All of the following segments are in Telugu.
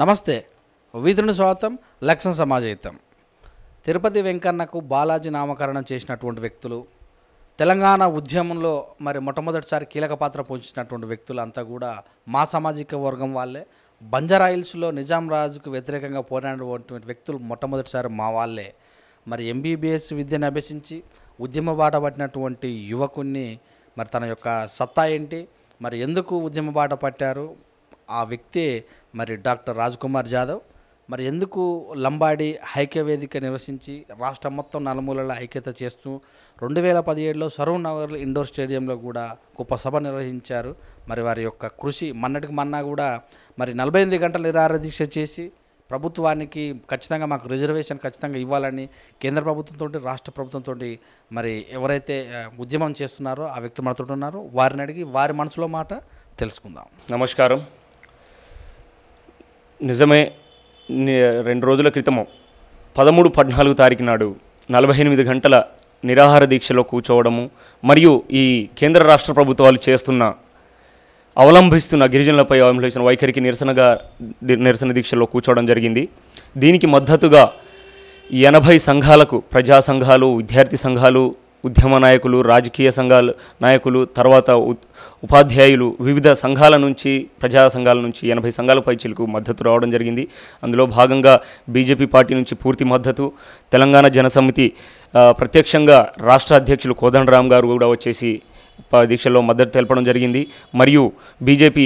నమస్తే. వీధుని స్వాగతం. లక్ష్యం సమాజహితం. తిరుపతి వెంకన్నకు బాలాజీ నామకరణం చేసినటువంటి వ్యక్తులు, తెలంగాణ ఉద్యమంలో మొట్టమొదటిసారి కీలక పాత్ర పోషించినటువంటి వ్యక్తులు అంతా కూడా మా సామాజిక వర్గం వాళ్ళే. బంజారాయిల్స్లో నిజాం రాజుకు వ్యతిరేకంగా పోరాడినటువంటి వ్యక్తులు మొట్టమొదటిసారి మా వాళ్ళే. ఎంబీబీఎస్ విద్యను అభ్యసించి ఉద్యమ బాట పట్టినటువంటి యువకుణ్ణి తన యొక్క సత్తా ఏంటి, ఎందుకు ఉద్యమ బాట పట్టారు, ఆ వ్యక్తే డాక్టర్ రాజ్కుమార్ జాదవ్. ఎందుకు లంబాడి ఐక్యవేదిక నిర్వహించి రాష్ట్రం మొత్తం నలుమూలల ఐక్యత చేస్తూ 2017లో సరూర్ నగర్ ఇండోర్ స్టేడియంలో కూడా గొప్ప సభ నిర్వహించారు. వారి యొక్క కృషి మన్నటికి మన్నా కూడా 48 గంటలు నిరాహార దీక్ష చేసి ప్రభుత్వానికి ఖచ్చితంగా మాకు రిజర్వేషన్ ఖచ్చితంగా ఇవ్వాలని కేంద్ర ప్రభుత్వంతో రాష్ట్ర ప్రభుత్వంతో ఎవరైతే ఉద్యమం చేస్తున్నారో ఆ వ్యక్తి మనతో ఉన్నారు. వారిని అడిగి వారి మనసులో మాట తెలుసుకుందాం. నమస్కారం. నిజమే, 2 రోజుల క్రితము 13-14 తారీఖు నాడు 48 గంటల నిరాహార దీక్షలో కూర్చోవడము మరియు ఈ కేంద్ర రాష్ట్ర ప్రభుత్వాలు అవలంబిస్తున్న గిరిజనులపై అవలంబిస్తున్న వైఖరికి నిరసన దీక్షలో కూర్చోవడం జరిగింది. దీనికి మద్దతుగా 80 సంఘాలకు, ప్రజా సంఘాలు, విద్యార్థి సంఘాలు, ఉద్యమ నాయకులు, రాజకీయ సంఘాల నాయకులు, తర్వాత ఉపాధ్యాయులు, వివిధ సంఘాల నుంచి, ప్రజా సంఘాల నుంచి 80 సంఘాల పైచీలకు మద్దతు రావడం జరిగింది. అందులో భాగంగా బీజేపీ పార్టీ నుంచి పూర్తి మద్దతు, తెలంగాణ జనసమితి ప్రత్యక్షంగా రాష్ట్ర అధ్యక్షులు కోదండరామ్ గారు కూడా వచ్చేసి దీక్షలో మద్దతు తెలపడం జరిగింది. మరియు BJP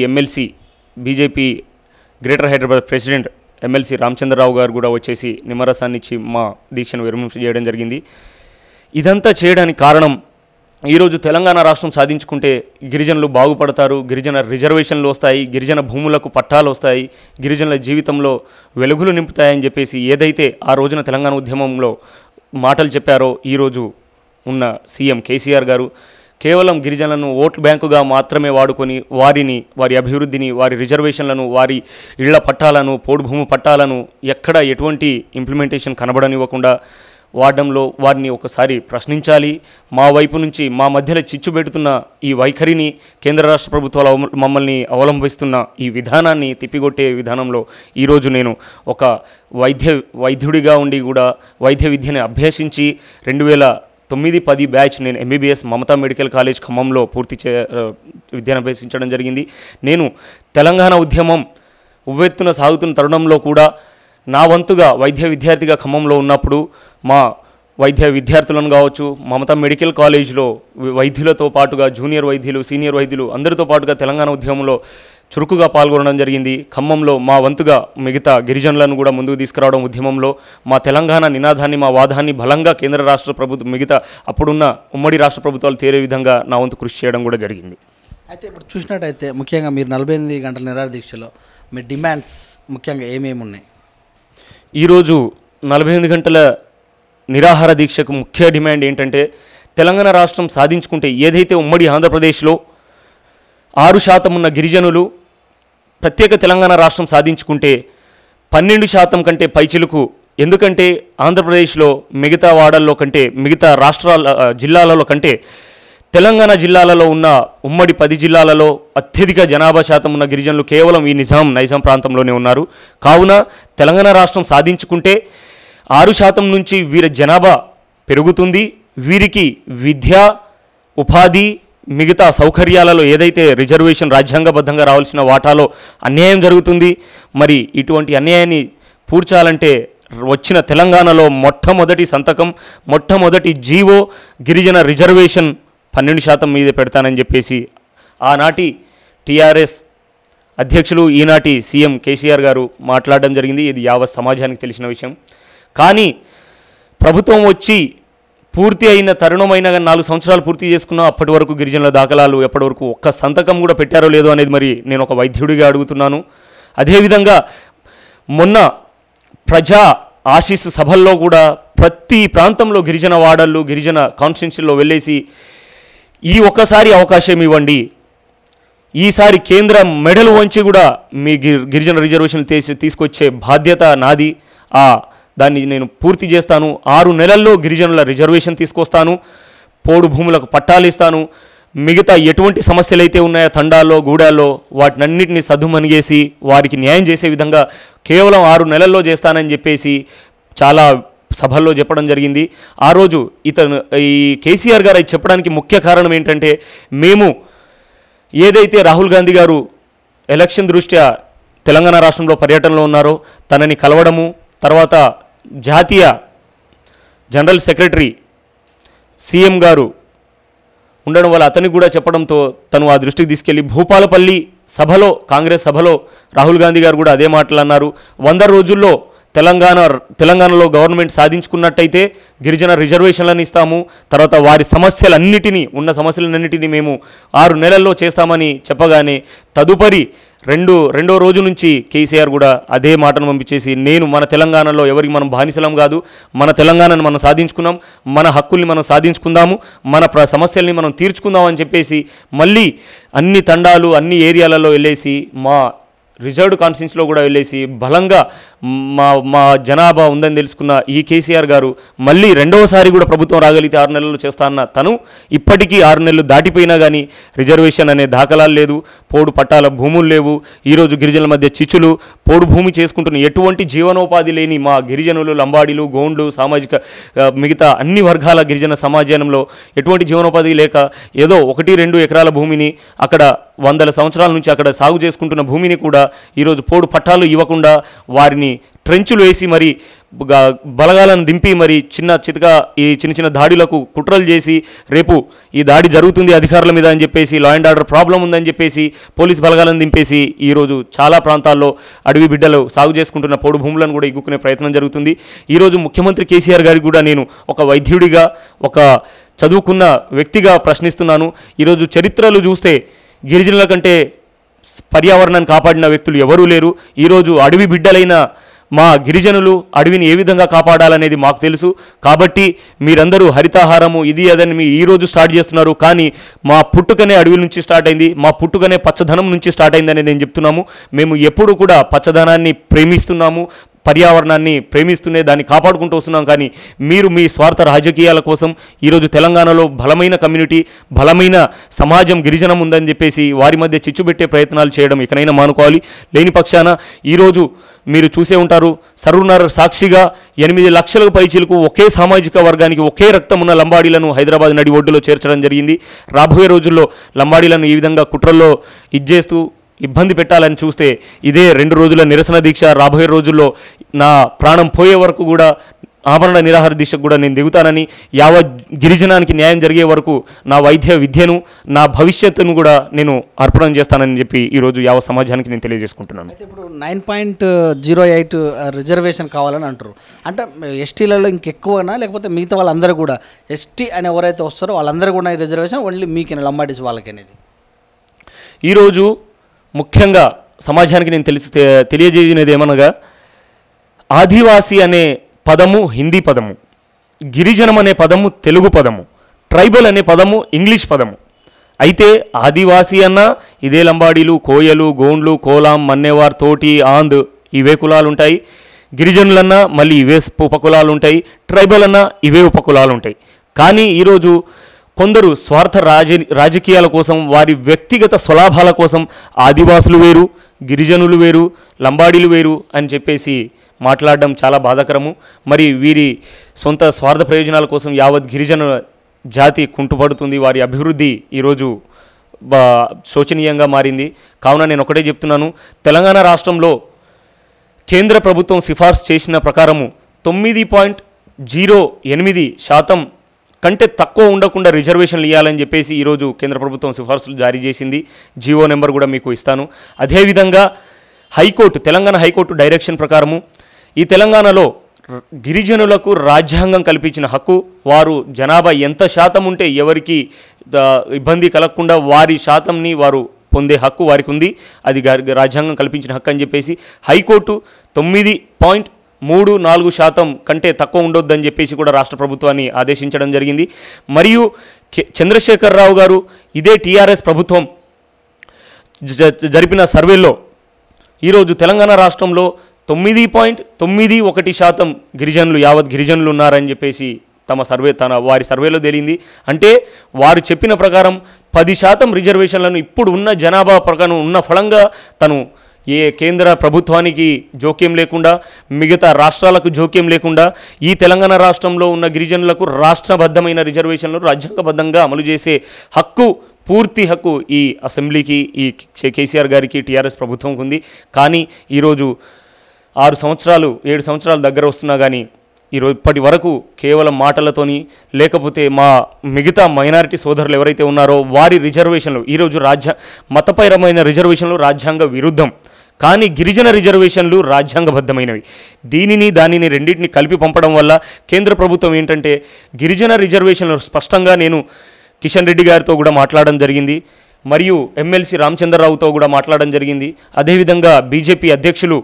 greater Hyderabad president MLC Ramachandra Rao గారు కూడా వచ్చేసి నిమ్మరసాన్ని ఇచ్చి మా దీక్షను విరమింపజేయడం జరిగింది. ఇదంతా చేయడానికి కారణం, ఈరోజు తెలంగాణ రాష్ట్రం సాధించుకుంటే గిరిజనులు బాగుపడతారు, గిరిజన రిజర్వేషన్లు వస్తాయి, గిరిజన భూములకు పట్టాలు వస్తాయి, గిరిజనుల జీవితంలో వెలుగులు నింపుతాయని చెప్పేసి ఏదైతే ఆ రోజున తెలంగాణ ఉద్యమంలో మాటలు చెప్పారో, ఈరోజు ఉన్న సీఎం కేసీఆర్ గారు కేవలం గిరిజనులను ఓట్లు బ్యాంకుగా మాత్రమే వాడుకొని వారి అభివృద్ధిని, వారి రిజర్వేషన్లను, వారి ఇళ్ల పట్టాలను, పోడు భూమి పట్టాలను ఎక్కడ ఎటువంటి ఇంప్లిమెంటేషన్ కనబడనివ్వకుండా వాడడంలో వారిని ఒకసారి ప్రశ్నించాలి. మా వైపు నుంచి మా మధ్యలో చిచ్చు పెడుతున్న ఈ వైఖరిని, కేంద్ర రాష్ట్ర ప్రభుత్వాలు మమ్మల్ని అవలంబిస్తున్న ఈ విధానాన్ని తిప్పికొట్టే విధానంలో ఈరోజు నేను ఒక వైద్యుడిగా ఉండి కూడా వైద్య విద్యను అభ్యసించి 2009-10 బ్యాచ్ నేను ఎంబీబీఎస్ మమతా మెడికల్ కాలేజ్ ఖమ్మంలో విద్యను అభ్యసించడం జరిగింది. నేను తెలంగాణ ఉద్యమం ఉవ్వెత్తున సాగుతున్న తరుణంలో కూడా నా వంతుగా వైద్య విద్యార్థిగా ఖమ్మంలో ఉన్నప్పుడు మా వైద్య విద్యార్థులను కావచ్చు, మమతా మెడికల్ కాలేజ్లో వైద్యులతో పాటుగా జూనియర్ వైద్యులు, సీనియర్ వైద్యులు అందరితో పాటుగా తెలంగాణ ఉద్యమంలో చురుకుగా పాల్గొనడం జరిగింది. ఖమ్మంలో మా వంతుగా మిగతా గిరిజనులను కూడా ముందుకు తీసుకురావడం, ఉద్యమంలో మా తెలంగాణ నినాదాన్ని, మా వాదాన్ని బలంగా కేంద్ర రాష్ట్ర ప్రభుత్వం, మిగతా అప్పుడున్న ఉమ్మడి రాష్ట్ర ప్రభుత్వాలు తేరే విధంగా నా వంతు కృషి చేయడం కూడా జరిగింది. అయితే ఇప్పుడు చూసినట్టయితే ముఖ్యంగా మీరు 48 గంటల నిరాహార దీక్షలో మీ డిమాండ్స్ ముఖ్యంగా ఏమేమి ఉన్నాయి? ఈరోజు 48 గంటల నిరాహార దీక్షకు ముఖ్య డిమాండ్ ఏంటంటే, తెలంగాణ రాష్ట్రం సాధించుకుంటే ఏదైతే ఉమ్మడి ఆంధ్రప్రదేశ్లో 6% ఉన్న గిరిజనులు ప్రత్యేక తెలంగాణ రాష్ట్రం సాధించుకుంటే 12% కంటే పైచిలుకు, ఎందుకంటే ఆంధ్రప్రదేశ్లో మిగతా వాడల్లో కంటే, మిగతా జిల్లాలలో కంటే తెలంగాణ జిల్లాలలో ఉన్న ఉమ్మడి 10 జిల్లాలలో అత్యధిక జనాభా శాతం ఉన్న గిరిజనులు కేవలం ఈ నైజాం ప్రాంతంలోనే ఉన్నారు. కావున తెలంగాణ రాష్ట్రం సాధించుకుంటే 6% నుంచి వీరి జనాభా పెరుగుతుంది. వీరికి విద్య, ఉపాధి, మిగతా సౌకర్యాలలో ఏదైతే రిజర్వేషన్ రాజ్యాంగబద్ధంగా రావాల్సిన వాటాలో అన్యాయం జరుగుతుంది. ఇటువంటి అన్యాయాన్ని పూడ్చాలంటే వచ్చిన తెలంగాణలో మొట్టమొదటి సంతకం, మొట్టమొదటి జీవో గిరిజన రిజర్వేషన్ 12% మీదే పెడతానని చెప్పేసి ఆనాటి టీఆర్ఎస్ అధ్యక్షులు, ఈనాటి సీఎం కేసీఆర్ గారు మాట్లాడడం జరిగింది. ఇది యావత్ సమాజానికి తెలిసిన విషయం. కానీ ప్రభుత్వం వచ్చి పూర్తి అయిన తరుణమైన 4 సంవత్సరాలు పూర్తి చేసుకున్నా అప్పటి వరకు గిరిజనుల దాఖలాలు ఎప్పటి వరకు ఒక్క సంతకం కూడా పెట్టారో లేదో అనేది నేను ఒక వైద్యుడిగా అడుగుతున్నాను. అదేవిధంగా మొన్న ప్రజా ఆశీస్సు సభల్లో కూడా ప్రతి ప్రాంతంలో గిరిజన వాడళ్ళు, గిరిజన కాన్స్టిట్యున్సీల్లో వెళ్ళేసి ఈ ఒక్కసారి అవకాశం ఇవ్వండి, ఈసారి కేంద్ర మెడలు వంచి కూడా మీ గిరిజన రిజర్వేషన్లు తీసుకొచ్చే బాధ్యత నాది, దాన్ని నేను పూర్తి చేస్తాను, 6 నెలల్లో గిరిజనుల రిజర్వేషన్ తీసుకొస్తాను, పోడు భూములకు పట్టాలు ఇస్తాను, మిగతా ఎటువంటి సమస్యలు అయితే ఉన్నాయో తండాల్లో గూడాల్లో వాటినన్నిటిని సద్దుమణిగేసి వారికి న్యాయం చేసే విధంగా కేవలం 6 నెలల్లో చేస్తానని చెప్పేసి చాలా సభల్లో చెప్పడం జరిగింది. ఆ రోజు ఈ కేసీఆర్ గారు చెప్పడానికి ముఖ్య కారణం ఏంటంటే, మేము ఏదైతే రాహుల్ గాంధీ గారు ఎలక్షన్ దృష్ట్యా తెలంగాణ రాష్ట్రంలో పర్యటనలో ఉన్నారో తనని కలవడము, తర్వాత జాతీయ జనరల్ సెక్రటరీ సీఎం గారు ఉండడం వల్ల అతనికి కూడా చెప్పడంతో తను ఆ దృష్టికి తీసుకెళ్లి భూపాలపల్లి సభలో, కాంగ్రెస్ సభలో రాహుల్ గాంధీ గారు కూడా అదే మాటలు అన్నారు. 100 రోజుల్లో తెలంగాణలో గవర్నమెంట్ సాధించుకున్నట్టయితే గిరిజన రిజర్వేషన్లను ఇస్తాము, తర్వాత వారి సమస్యలన్నిటినీ మేము 6 నెలల్లో చేస్తామని చెప్పగానే తదుపరి రెండో రోజు నుంచి కేసీఆర్ కూడా అదే మాటను పంపించేసి, నేను మన తెలంగాణలో ఎవరికి మనం బానిసలం కాదు, మన తెలంగాణను మనం సాధించుకున్నాం, మన హక్కుల్ని మనం సాధించుకుందాము, మన సమస్యల్ని మనం తీర్చుకుందాం అని చెప్పేసి మళ్ళీ అన్ని తండాలు అన్ని ఏరియాలలో వెళ్ళేసి మా రిజర్వ్డ్ కాన్స్టిట్యూన్సీలో కూడా వెళ్ళేసి బలంగా మా జనాభా ఉందని తెలుసుకున్న ఈ కేసీఆర్ గారు మళ్ళీ రెండవసారి కూడా ప్రభుత్వం రాగలిగితే 6 నెలలు చేస్తా అన్న తను ఇప్పటికీ 6 నెలలు దాటిపోయినా కానీ రిజర్వేషన్ అనే దాఖలాలు లేదు, పోడు పట్టాల భూములు లేవు. ఈరోజు గిరిజనుల మధ్య చిచ్చులు, పోడు భూమి చేసుకుంటున్న ఎటువంటి జీవనోపాధి లేని మా గిరిజనులు, లంబాడీలు, గోండ్లు, సామాజిక మిగతా అన్ని వర్గాల గిరిజన సమాజంలో ఎటువంటి జీవనోపాధి లేక ఏదో 1-2 ఎకరాల భూమిని అక్కడ 100 సంవత్సరాల నుంచి అక్కడ సాగు చేసుకుంటున్న భూమిని కూడా ఈరోజు పోడు పట్టాలు ఇవ్వకుండా వారిని ట్రెంచులు వేసి మరి బలగాలను దింపి మరి చిన్న దాడులకు కుట్రలు చేసి రేపు ఈ దాడి జరుగుతుంది అధికారుల మీద అని చెప్పేసి, లా అండ్ ఆర్డర్ ప్రాబ్లం ఉందని చెప్పేసి పోలీస్ బలగాలను దింపేసి ఈరోజు చాలా ప్రాంతాల్లో అడవి బిడ్డలు సాగు చేసుకుంటున్న పోడు భూములను కూడా ఇగ్గుకునే ప్రయత్నం జరుగుతుంది. ఈరోజు ముఖ్యమంత్రి కేసీఆర్ గారికి కూడా నేను ఒక వైద్యుడిగా, ఒక చదువుకున్న వ్యక్తిగా ప్రశ్నిస్తున్నాను. ఈరోజు చరిత్రలు చూస్తే గిరిజనుల కంటే పర్యావరణాన్ని కాపాడిన వ్యక్తులు ఎవరూ లేరు. ఈరోజు అడవి బిడ్డలైన మా గిరిజనులు అడవిని ఏ విధంగా కాపాడాలనేది మాకు తెలుసు. కాబట్టి మీరందరూ హరితాహారము ఇది అదని ఈరోజు స్టార్ట్ చేస్తున్నారు, కానీ మా పుట్టుకనే అడవి నుంచి స్టార్ట్ అయింది, మా పుట్టుకనే పచ్చదనం నుంచి స్టార్ట్ అయిందని నేను చెప్తున్నాము. మేము ఎప్పుడు కూడా పచ్చదనాన్ని ప్రేమిస్తున్నాము, పర్యావరణాన్ని ప్రేమిస్తూనే దాన్ని కాపాడుకుంటూ వస్తున్నాం. కానీ మీరు మీ స్వార్థ రాజకీయాల కోసం ఈరోజు తెలంగాణలో బలమైన కమ్యూనిటీ, బలమైన సమాజం గిరిజనం ఉందని చెప్పేసి వారి మధ్య చిచ్చుపెట్టే ప్రయత్నాలు చేయడం ఇకనైనా మానుకోవాలి. లేని పక్షాన ఈరోజు మీరు చూసే ఉంటారు, సర్వనర్ సాక్షిగా 8 లక్షలకు పైచీలకు ఒకే సామాజిక వర్గానికి ఒకే రక్తం ఉన్న లంబాడీలను హైదరాబాద్ నడి ఒడ్డులో చేర్చడం జరిగింది. రాబోయే రోజుల్లో లంబాడీలను ఈ విధంగా కుట్రల్లో ఇచ్చేస్తూ ఇబ్బంది పెట్టాలని చూస్తే ఇదే 2 రోజుల నిరసన దీక్ష, రాబోయే రోజుల్లో నా ప్రాణం పోయే వరకు కూడా ఆమరణ నిరాహార దీక్షకు కూడా నేను దిగుతానని, యావత్ గిరిజనానికి న్యాయం జరిగే వరకు నా వైద్య విద్యను, నా భవిష్యత్తును కూడా నేను అర్పణం చేస్తానని చెప్పి ఈరోజు యావత్ సమాజానికి నేను తెలియజేసుకుంటున్నాను. అయితే ఇప్పుడు 9.08 రిజర్వేషన్ కావాలని అంటారు. అంటే ఎస్టీలలో ఇంకెక్కువనా, లేకపోతే మిగతా వాళ్ళందరూ కూడా ఎస్టీ అని ఎవరైతే వస్తారో వాళ్ళందరూ కూడా ఈ రిజర్వేషన్ ఓన్లీ మీకేనా, లంబాడీస్ వాళ్ళకి అనేది? ఈరోజు ముఖ్యంగా సమాజానికి నేను తెలియజేయనేది ఏమనగా, ఆదివాసీ అనే పదము హిందీ పదము, గిరిజనం అనే పదము తెలుగు పదము, ట్రైబల్ అనే పదము ఇంగ్లీష్ పదము. అయితే ఆదివాసీ అన్న ఇదే లంబాడీలు, కోయలు, గోండ్లు, కోలాం, మన్నేవార్, తోటి, ఆంద్ ఇవే కులాలు ఉంటాయి. గిరిజనులన్నా మళ్ళీ ఇవే ఉపకులాలు ఉంటాయి, ట్రైబల్ అన్నా ఇవే ఉపకులాలు ఉంటాయి. కానీ ఈరోజు కొందరు స్వార్థ రాజకీయాల కోసం, వారి వ్యక్తిగత స్వలాభాల కోసం ఆదివాసులు వేరు, గిరిజనులు వేరు, లంబాడీలు వేరు అని చెప్పేసి మాట్లాడడం చాలా బాధాకరము. మరి వీరి సొంత స్వార్థ ప్రయోజనాల కోసం యావత్ గిరిజన జాతి కుంటుపడుతుంది, వారి అభివృద్ధి ఈరోజు శోచనీయంగా మారింది. కావున నేను ఒకటే చెప్తున్నాను, తెలంగాణ రాష్ట్రంలో కేంద్ర ప్రభుత్వం సిఫార్సు చేసిన ప్రకారము 9.08% కంటే తక్కువ ఉండకుండా రిజర్వేషన్లు ఇవ్వాలని చెప్పేసి ఈరోజు కేంద్ర ప్రభుత్వం సిఫార్సులు జారీ చేసింది. జీవో నెంబర్ కూడా మీకు ఇస్తాను. అదేవిధంగా తెలంగాణ హైకోర్టు డైరెక్షన్ ప్రకారము ఈ తెలంగాణలో గిరిజనులకు రాజ్యాంగం కల్పించిన హక్కు, వారు జనాభా ఎంత శాతం ఉంటే ఎవరికి ఇబ్బంది కలగకుండా వారి శాతంని వారు పొందే హక్కు వారికి ఉంది, అది రాజ్యాంగం కల్పించిన హక్కు అని చెప్పేసి హైకోర్టు 9.34% కంటే తక్కువ ఉండొద్దని చెప్పేసి కూడా రాష్ట్ర ప్రభుత్వాన్ని ఆదేశించడం జరిగింది. మరియు చంద్రశేఖరరావు గారు ఇదే టీఆర్ఎస్ ప్రభుత్వం జరిపిన సర్వేలో ఈరోజు తెలంగాణ రాష్ట్రంలో 9.91% యావత్ గిరిజనులు ఉన్నారని చెప్పేసి వారి సర్వేలో తేలింది. అంటే వారు చెప్పిన ప్రకారం 10% రిజర్వేషన్లను ఇప్పుడు ఉన్న జనాభా ప్రకారం ఉన్న ఫలంగా తను ఏ కేంద్ర ప్రభుత్వానికి జోక్యం లేకుండా, మిగతా రాష్ట్రాలకు జోక్యం లేకుండా ఈ తెలంగాణ రాష్ట్రంలో ఉన్న గిరిజనులకు రాష్ట్రబద్ధమైన రిజర్వేషన్లు రాజ్యాంగబద్ధంగా అమలు చేసే హక్కు, పూర్తి హక్కు ఈ అసెంబ్లీకి, ఈ కేసీఆర్ గారికి, టీఆర్ఎస్ ప్రభుత్వంకి ఉంది. కానీ ఈరోజు 7 సంవత్సరాలు దగ్గర వస్తున్నా కానీ ఈరోజు ఇప్పటి వరకు కేవలం మాటలతోని, లేకపోతే మా మిగతా మైనారిటీ సోదరులు ఎవరైతే ఉన్నారో వారి రిజర్వేషన్లు ఈరోజు మతపరమైన రిజర్వేషన్లు రాజ్యాంగ విరుద్ధం, కానీ గిరిజన రిజర్వేషన్లు రాజ్యాంగబద్ధమైనవి. దానిని రెండింటిని కలిపి పంపడం వల్ల కేంద్ర ప్రభుత్వం ఏంటంటే గిరిజన రిజర్వేషన్లు స్పష్టంగా నేను కిషన్ రెడ్డి గారితో కూడా మాట్లాడడం జరిగింది, మరియు ఎమ్మెల్సీ రామచంద్రరావుతో కూడా మాట్లాడడం జరిగింది. అదేవిధంగా బీజేపీ అధ్యక్షులు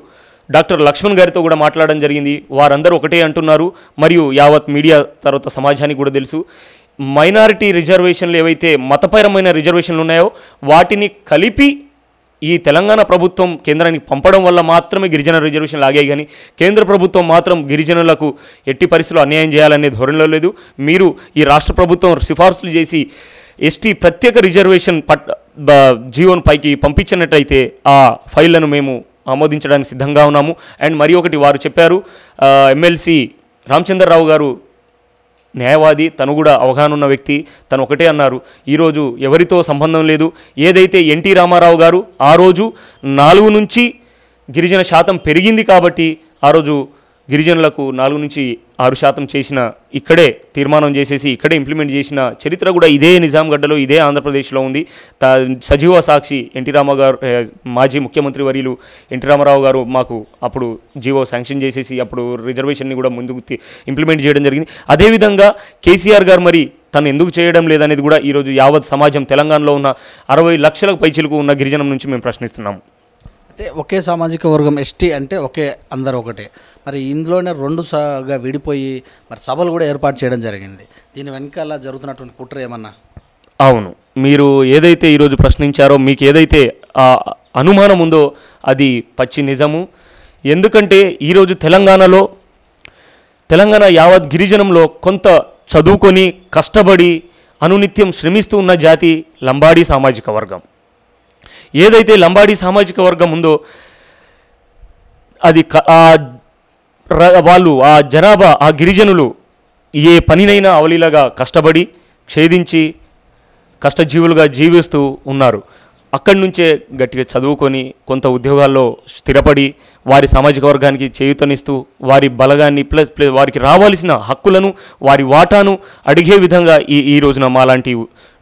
డాక్టర్ లక్ష్మణ్ గారితో కూడా మాట్లాడడం జరిగింది. వారందరూ ఒకటే అంటున్నారు, మరియు యావత్ మీడియా తర్వాత సమాజానికి కూడా తెలుసు, మైనారిటీ రిజర్వేషన్లు ఏవైతే మతపరమైన రిజర్వేషన్లు ఉన్నాయో వాటిని కలిపి ఈ తెలంగాణ ప్రభుత్వం కేంద్రానికి పంపడం వల్ల మాత్రమే గిరిజన రిజర్వేషన్లు ఆగాయి. కానీ కేంద్ర ప్రభుత్వం మాత్రం గిరిజనులకు ఎట్టి పరిస్థితుల్లో అన్యాయం చేయాలనే ధోరణిలో లేదు. మీరు ఈ రాష్ట్ర ప్రభుత్వం సిఫార్సులు చేసి ఎస్టీ ప్రత్యేక రిజర్వేషన్ జీవోను పైకి పంపించినట్టయితే ఆ ఫైళ్లను మేము ఆమోదించడానికి సిద్ధంగా ఉన్నాము. అండ్ మరి ఒకటి వారు చెప్పారు, ఎమ్మెల్సీ రామచంద్రరావు గారు న్యాయవాది, తను కూడా అవగాహన ఉన్న వ్యక్తి, తను ఒకటే అన్నారు, ఈరోజు ఎవరితో సంబంధం లేదు, ఏదైతే ఎన్టీ రామారావు గారు ఆ రోజు 4 నుంచి గిరిజన శాతం పెరిగింది కాబట్టి ఆ రోజు గిరిజనులకు 4 నుంచి 6% చేసిన, ఇక్కడే తీర్మానం చేసేసి ఇక్కడే ఇంప్లిమెంట్ చేసిన చరిత్ర కూడా ఇదే నిజాంగడ్డలో, ఇదే ఆంధ్రప్రదేశ్లో ఉంది. సజీవ సాక్షి ఎన్టీ రామారావు గారు, మాజీ ముఖ్యమంత్రి వర్యులు ఎన్టీ రామారావు గారు మాకు అప్పుడు జీవో శాంక్షన్ చేసేసి అప్పుడు రిజర్వేషన్ని కూడా ముందుకు ఇంప్లిమెంట్ చేయడం జరిగింది. అదేవిధంగా కేసీఆర్ గారు మరి తను ఎందుకు చేయడం లేదనేది కూడా ఈరోజు యావత్ సమాజం, తెలంగాణలో ఉన్న 60 లక్షలకు పైచిలకు ఉన్న గిరిజనం నుంచి మేము ప్రశ్నిస్తున్నాము. అయితే ఒకే సామాజిక వర్గం ఎస్టీ అంటే అందరూ ఒకటే, మరి ఇందులోనే 2గా విడిపోయి మరి సభలు కూడా ఏర్పాటు చేయడం జరిగింది. దీని వెనకాల జరుగుతున్నటువంటి కుట్ర ఏమన్నా? అవును, మీరు ఏదైతే ఈరోజు ప్రశ్నించారో, మీకు ఏదైతే అనుమానం ఉందో అది పచ్చి నిజము. ఎందుకంటే ఈరోజు తెలంగాణ యావత్ గిరిజనంలో కొంత చదువుకొని కష్టపడి అనునిత్యం శ్రమిస్తూ ఉన్న జాతి లంబాడీ సామాజిక వర్గం. ఏదైతే లంబాడీ సామాజిక వర్గం ఉందో అది వాళ్ళు ఆ జనాభా, ఆ గిరిజనులు ఏ పనినైనా అవలీలగా కష్టపడి ఛేదించి కష్టజీవులుగా జీవిస్తూ ఉన్నారు. అక్కడి నుంచే గట్టిగా చదువుకొని కొంత ఉద్యోగాల్లో స్థిరపడి వారి సామాజిక వర్గానికి చేయూతనిస్తూ వారి బలగాన్ని ప్లస్ వారికి రావాల్సిన హక్కులను, వారి వాటాను అడిగే విధంగా ఈ రోజున మాలాంటి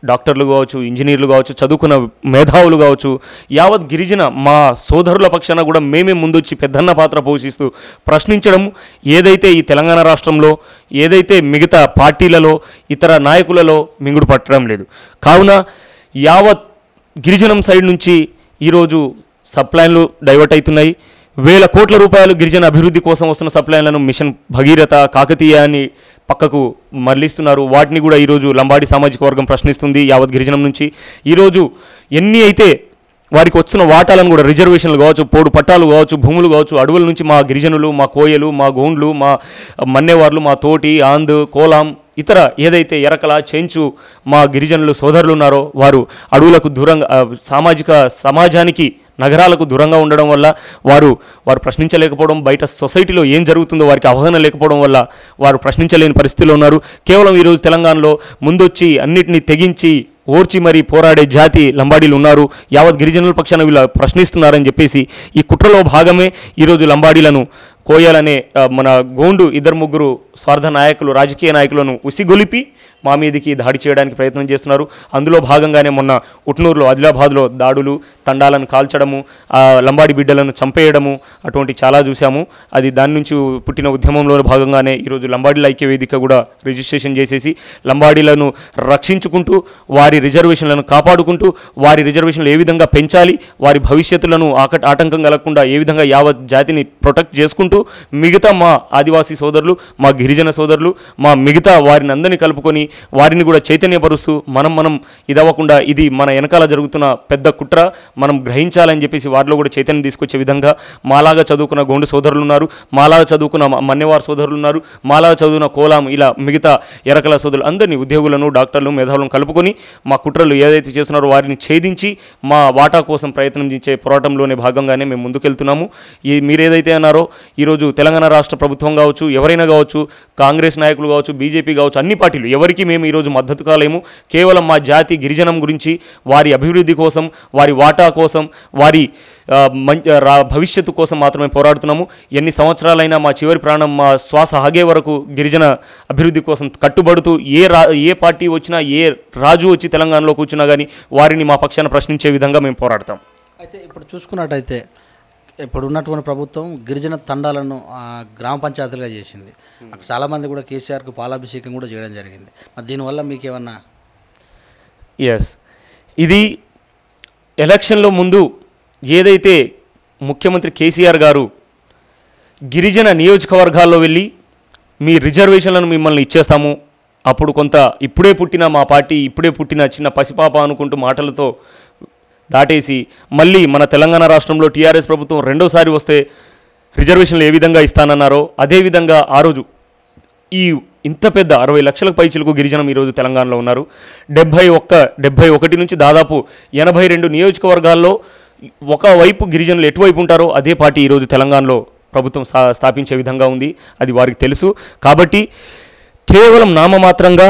డాక్టర్లు కావచ్చు, ఇంజనీర్లు కావచ్చు, చదువుకున్న మేధావులు కావచ్చు, యావత్ గిరిజన మా సోదరుల పక్షాన కూడా మేమే ముందొచ్చి పెద్దన్న పాత్ర పోషిస్తూ ప్రశ్నించడం ఏదైతే ఈ తెలంగాణ రాష్ట్రంలో ఏదైతే మిగతా పార్టీలలో ఇతర నాయకులలో మింగుడు పట్టడం లేదు. కావున యావత్ గిరిజనం సైడ్ నుంచి ఈరోజు సప్లైన్లు డైవర్ట్ అవుతున్నాయి. 1000 కోట్ల రూపాయలు గిరిజన అభివృద్ధి కోసం వస్తున్న సప్లైన్లను మిషన్ భగీరథ, కాకతీయ అని పక్కకు మరలిస్తున్నారు. వాటిని కూడా ఈరోజు లంబాడీ సామాజిక వర్గం ప్రశ్నిస్తుంది యావత్ గిరిజనం నుంచి. ఈరోజు ఎన్ని అయితే వారికి వచ్చిన వాటాలను కూడా రిజర్వేషన్లు కావచ్చు, పోడు పట్టాలు కావచ్చు, భూములు కావచ్చు, అడవుల నుంచి మా గిరిజనులు, మా కోయలు, మా గోండ్లు, మా మన్నెవార్లు, మా తోటి, ఆంద్, కోలాం, ఇతర ఏదైతే ఎరకల, చెంచు మా గిరిజనులు సోదరులు ఉన్నారో వారు అడవులకు దూరంగా, సమాజానికి, నగరాలకు దూరంగా ఉండడం వల్ల వారు ప్రశ్నించలేకపోవడం, బయట సొసైటీలో ఏం జరుగుతుందో వారికి అవగాహన లేకపోవడం వల్ల వారు ప్రశ్నించలేని పరిస్థితిలో ఉన్నారు. కేవలం ఈరోజు తెలంగాణలో ముందొచ్చి అన్నిటినీ తెగించి ఓర్చి మరీ పోరాడే జాతి లంబాడీలు ఉన్నారు. యావత్ గిరిజనుల పక్షాన వీళ్ళు ప్రశ్నిస్తున్నారని చెప్పేసి ఈ కుట్రలో భాగమే ఈరోజు లంబాడీలను, కోయాలనే మన గోండు 2-3 స్వార్థ నాయకులు, రాజకీయ నాయకులను ఉసిగొలిపి మా మీదికి దాడి చేయడానికి ప్రయత్నం చేస్తున్నారు. అందులో భాగంగానే మొన్న ఉట్నూరులో, ఆదిలాబాద్లో దాడులు, తండాలను కాల్చడము, లంబాడి బిడ్డలను చంపేయడము అటువంటి చాలా చూసాము. అది దాని నుంచి పుట్టిన ఉద్యమంలో భాగంగానే ఈరోజు లంబాడీల ఐక్య వేదిక కూడా రిజిస్ట్రేషన్ చేసేసి లంబాడీలను రక్షించుకుంటూ, వారి రిజర్వేషన్లను కాపాడుకుంటూ, వారి రిజర్వేషన్లు ఏ విధంగా పెంచాలి, వారి భవిష్యత్తులను ఆటంకం కలగకుండా ఏ విధంగా యావత్ జాతిని ప్రొటెక్ట్ చేసుకుంటూ మిగతా మా ఆదివాసీ సోదరులు, మా గిరిజన సోదరులు, మా మిగతా వారిని అందరినీ కలుపుకొని వారిని కూడా చైతన్యపరుస్తూ మనం ఇదవ్వకుండా ఇది మన వెనకాల జరుగుతున్న పెద్ద కుట్ర మనం గ్రహించాలని చెప్పేసి వారిలో కూడా చైతన్యం తీసుకొచ్చే విధంగా మాలాగా చదువుకున్న గోండు సోదరులు ఉన్నారు, మాలాగా చదువుకున్న మన్నెవారు సోదరులు ఉన్నారు, మాలాగా చదువుకున్న కోలాం ఇలా మిగతా ఎరకల సోదరులు అందరినీ ఉద్యోగులను డాక్టర్లు మేధావులను కలుపుకొని మా కుట్రలు ఏదైతే చేస్తున్నారో వారిని ఛేదించి మా వాటా కోసం ప్రయత్నం చేసే పోరాటంలోనే భాగంగానే మేము ముందుకెళ్తున్నాము. మీరు ఏదైతే అన్నారో ఈరోజు తెలంగాణ రాష్ట్ర ప్రభుత్వం కావచ్చు, ఎవరైనా కావచ్చు, కాంగ్రెస్ నాయకులు కావచ్చు, బీజేపీ కావచ్చు, అన్ని పార్టీలు ఎవరికి మేము ఈరోజు మద్దతు కాలేము. కేవలం మా జాతి గిరిజనం గురించి, వారి అభివృద్ధి కోసం, వారి వాటా కోసం, వారి భవిష్యత్తు కోసం మాత్రమే పోరాడుతున్నాము. ఎన్ని సంవత్సరాలైనా మా చివరి ప్రాణం, మా శ్వాస ఆగే వరకు గిరిజన అభివృద్ధి కోసం కట్టుబడుతూ ఏ పార్టీ వచ్చినా, ఏ రాజు వచ్చి తెలంగాణలో కూర్చున్నా కానీ వారిని మా పక్షాన ప్రశ్నించే విధంగా మేము పోరాడతాం. అయితే ఇప్పుడు చూసుకున్నట్టయితే ఇప్పుడు ఉన్నటువంటి ప్రభుత్వం గిరిజన తండాలను గ్రామ పంచాయతీలుగా చేసింది. అక్కడ చాలామంది కూడా కేసీఆర్కు పాలాభిషేకం కూడా చేయడం జరిగింది. మరి దీనివల్ల మీకు ఏమన్నా? ఇది ఎలక్షన్లో ముందు ఏదైతే ముఖ్యమంత్రి కేసీఆర్ గారు గిరిజన నియోజకవర్గాల్లో వెళ్ళి మీ రిజర్వేషన్లను మిమ్మల్ని ఇచ్చేస్తాము, అప్పుడు కొంత ఇప్పుడే పుట్టిన మా పార్టీ, ఇప్పుడే పుట్టిన చిన్న పసిపాప అనుకుంటూ మాటలతో దాటేసి మళ్ళీ మన తెలంగాణ రాష్ట్రంలో టీఆర్ఎస్ ప్రభుత్వం రెండోసారి వస్తే రిజర్వేషన్లు ఏ విధంగా ఇస్తానన్నారో అదేవిధంగా ఆ రోజు ఇంత పెద్ద 60 లక్షలకు పైచిలకు గిరిజనం ఈరోజు తెలంగాణలో ఉన్నారు. 71 నుంచి దాదాపు 82 నియోజకవర్గాల్లో ఒకవైపు గిరిజనులు ఎటువైపు ఉంటారో అదే పార్టీ ఈరోజు తెలంగాణలో ప్రభుత్వం స్థాపించే విధంగా ఉంది. అది వారికి తెలుసు. కాబట్టి కేవలం నామమాత్రంగా